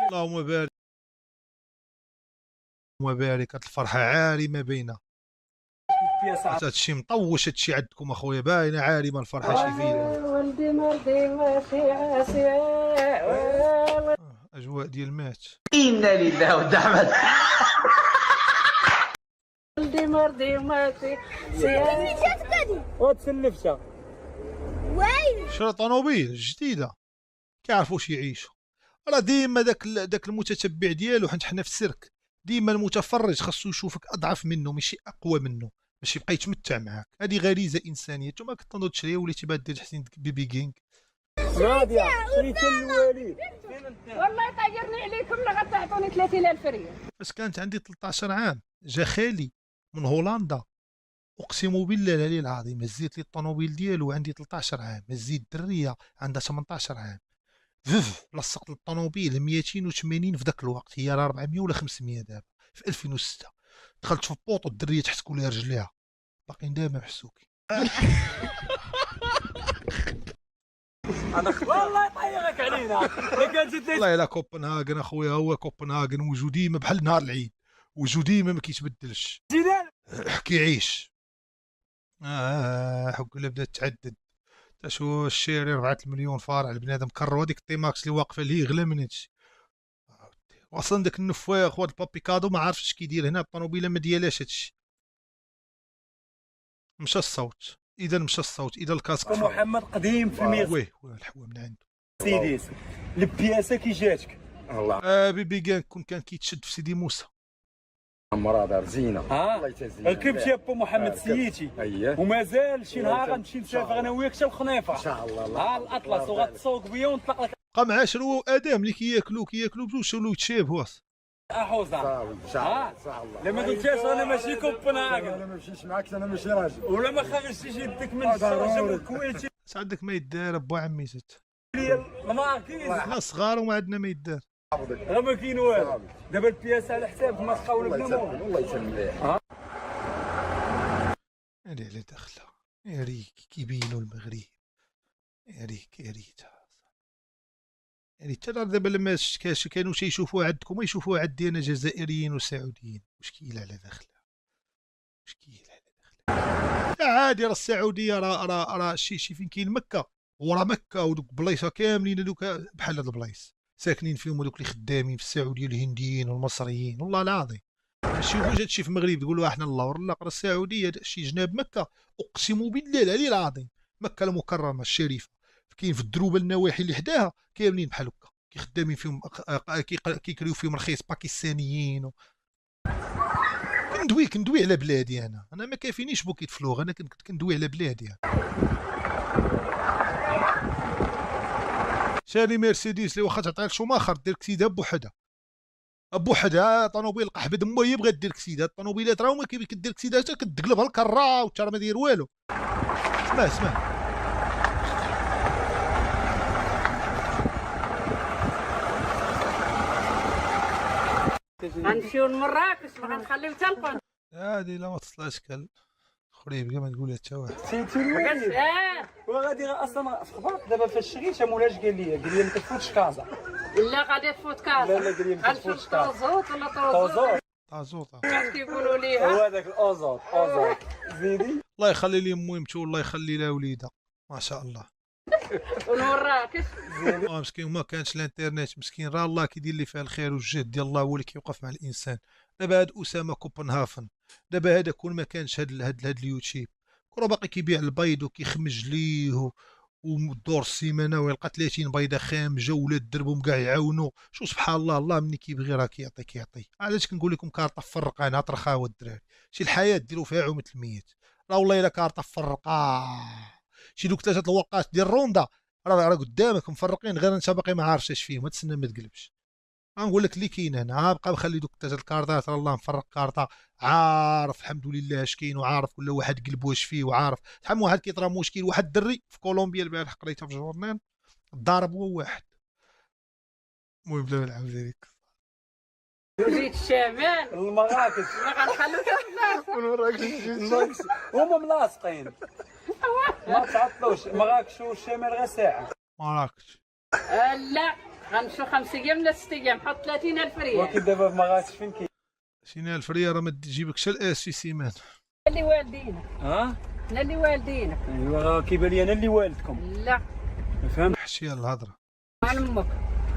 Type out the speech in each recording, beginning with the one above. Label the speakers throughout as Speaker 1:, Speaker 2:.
Speaker 1: اللهم بارك. اللهم بارك. هاد الفرحة عارمة باينة. هاد الشي مطوش هادشي عندكم اخويا، باينة عارمة الفرحة شي فينا.
Speaker 2: ولدي مرضي ماشي عاسي.
Speaker 1: اجواء ديال مات.
Speaker 3: إنا لله ودعمت.
Speaker 2: ولدي مرضي ماشي عاسي. وتسلفشة
Speaker 4: وين
Speaker 1: شرا طوموبيل جديدة كيعرفوا واش يعيشوا. راه ديما داك المتتبع ديالو، حنا في السيرك ديما المتفرج خاصو يشوفك اضعف منه ماشي اقوى منه باش يبقى يتمتع معاك. هذه غريزه انسانيه. نتوما كتنوضوا تشري وليتي باغا دير حسين بيبي كينغ.
Speaker 2: راضية شريت الوالد. والله طيرني عليكم لا غتعطوني 30,000 ريال.
Speaker 1: فاش كانت عندي 13 عام جا خالي من هولندا، اقسم بالله العلي العظيم هزيت لي الطوموبيل ديالو عندي 13 عام، هزيت دريه عندها 18 عام، لصقت الطوموبيل 280 في ذاك الوقت، هي راه 400 ولا 500 دابا في 2006. دخلت في البوطو الدريه تحسكوا لها رجليها باقيين دابا محسوكين.
Speaker 2: والله يطيرك علينا.
Speaker 1: والله الا كوبنهاغن اخويا، هو كوبنهاغن وجو ديما بحال نهار العيد، وجو ديما ما كيتبدلش كيعيش. حق اللي بدات تعدد شو الشيري 4 مليون فارع البنادم كرو هذيك الطيماكس اللي واقفه ليه غلا من هادشي. واصلا داك النفاخ وهاد البابي كادو ما عارفش اش كيدير هنا. الطوموبيله ما ديالاش هادشي. مشى الصوت اذا، مشى الصوت اذا. الكاسك
Speaker 5: محمد قديم في الميرس
Speaker 1: ويه الحوا من عنده
Speaker 5: سيديس البياسه كي جاتك
Speaker 1: الله. بيبي كان كيتشد في سيدي موسى.
Speaker 6: مرا دار زينه الله يتزين.
Speaker 5: ركبت يا با محمد سيتي ومازال شي نهار غنمشي نسافر انا وياك حتى الخنيفه
Speaker 6: ان شاء الله.
Speaker 5: ها الاطلس وغتسوق بيا ونطلق لك
Speaker 1: بقى مع شنو ادم اللي كياكلوا بجوج ولاو يتشابهوا.
Speaker 5: احوزه.
Speaker 6: صافي ان شاء الله ان شاء الله.
Speaker 5: لما قلتيش انا ماشي كوبنهاغن
Speaker 6: انا ما مشيتش معاك، انا ماشي راجل.
Speaker 5: ولا ما خرجتيش يدك من الشرجه والكويتي
Speaker 1: عندك ما يدار ابو عمي زت
Speaker 5: المراكز
Speaker 1: حنا صغار وما عندنا ما يدار.
Speaker 5: راه ما كاين والو. دابا البياسه على حسابك ما تقاول
Speaker 6: الله
Speaker 5: بنا
Speaker 6: يسلمك الله يسلمك.
Speaker 1: هادي على داخله يا ريك كيبينوا المغرب. يا ريت يعني حتى دابا لما كانوا تيشوفوها عندكم ما يشوفوها عندي انا جزائريين وسعوديين. مشكيل على داخله، مشكيل على داخله. عادي راه السعوديه راه شي فين كاين مكه ورا مكه ودوك بلايصه كاملين هذوك بحال هاد البلايص ساكنين فيهم هذوك اللي خدامين في السعوديه الهنديين والمصريين. والله العظيم ماشي واش هادشي في المغرب تقولوا احنا الله ورا راه السعوديه شي جناب مكه. اقسم بالله العلي العظيم مكه المكرمه الشريفه كاين في الدروبه النواحي اللي حداها كاملين بحال هكا كيخدامين فيهم كيكريو فيهم رخيص باكستانيين كندوي على بلادي. انا ما كافينيش بوكيت فلوغ، انا كندوي على بلادي. شاري مرسيدس اللي واخا تعطيها لشوماخر دير كسيده بوحدها طوموبيل قحبه دمو هي بغات دير كسيده. الطوموبيلات راهما كدير كسيده حتى كتقلبها الكرا وتا ما داير والو. اسمع
Speaker 2: غنمشيو لمراكش ما غنخليو حتى القنت.
Speaker 1: هادي لا ما تصلاش كال خريب كاع ما تقولها حتى واحد.
Speaker 5: سيتي الوالد وغادي اصلا في خباط دابا فاش شريتها مولاش قال لي ما كتفوتش كازا.
Speaker 2: لا غادي تفوت كازا.
Speaker 5: لا قال لي ما كتفوتش كازا.
Speaker 2: طازوط ولا
Speaker 5: طازوط
Speaker 1: طازوطه
Speaker 2: كيقولوا ليها.
Speaker 5: هو هذاك الاوزوط زيدي.
Speaker 1: الله يخلي لي امي متو والله يخلي لها وليدها ما شاء الله.
Speaker 2: ونوراكش
Speaker 1: مسكين ما كانش الانترنت مسكين راه الله كيدير لي فيها الخير والجهد ديال الله هو اللي كيوقف مع الانسان. دابا هاد اسامه كوبنهافن دابا هذا كون ما كانش هاد اليوتيوب كون باقي كيبيع البيض وكيخمج ليه ودور السيمانه ويلقى 30 بيضه خامجه ولاد دربهم كاع يعاونوا. شو سبحان الله، الله مني كيبغي راه كيعطي. علاش كنقول لكم كارطه فرقانه ترخاو الدراري. شي الحياه ديروا فيها عومه الميت. راه والله الا كارطه فرقا شي دوك 3 الورقات ديال الروندا راه قدامك مفرقين غير انت باقي ما عارفش اش فيهم. تسنى ما تقلبش. غنقول لك اللي كاين هنا بقى مخلي دوك 3 الكارطات راه الله مفرق كارطه عارف الحمد لله اش كاين وعارف كل واحد قلب واش فيه وعارف. شحال من واحد كيطرا مشكل. واحد الدري في كولومبيا البارح قريتها في الجورنال ضارب هو واحد. المهم بلا ما نعاود عليك
Speaker 2: جيت الشمال
Speaker 5: المراكش
Speaker 2: ما غنخليو حتى
Speaker 5: مراكش هما ملاصقين ما تعطلوش. مراكش والشمال غير ساعه.
Speaker 1: مراكش
Speaker 2: لا غنمشيو 5 ايام ولا 6 ايام، حط 30,000 ريال.
Speaker 5: ولكن دابا ما غاتش فين كاين.
Speaker 1: 20,000 ريال راه ما تجيبكش الاس في سيمان.
Speaker 2: اللي والدينك. لا اللي والدينك.
Speaker 5: ايوا كيبان لي انا اللي والدكم.
Speaker 2: لا
Speaker 5: ما فهمت.
Speaker 1: حشيه الهضره.
Speaker 2: مال امك.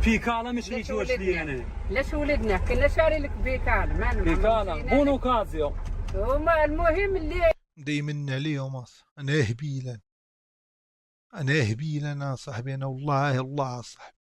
Speaker 5: بيكالا ما شريتوهاش لي انا.
Speaker 2: علاش ولدنا كنا شاري لك بيكالا ما
Speaker 5: بيكالا بون اوكازيون.
Speaker 2: هما المهم اللي
Speaker 1: دايمن عليهم انا هبيلا. انا هبيلا انا صاحبي، انا والله صاحبي.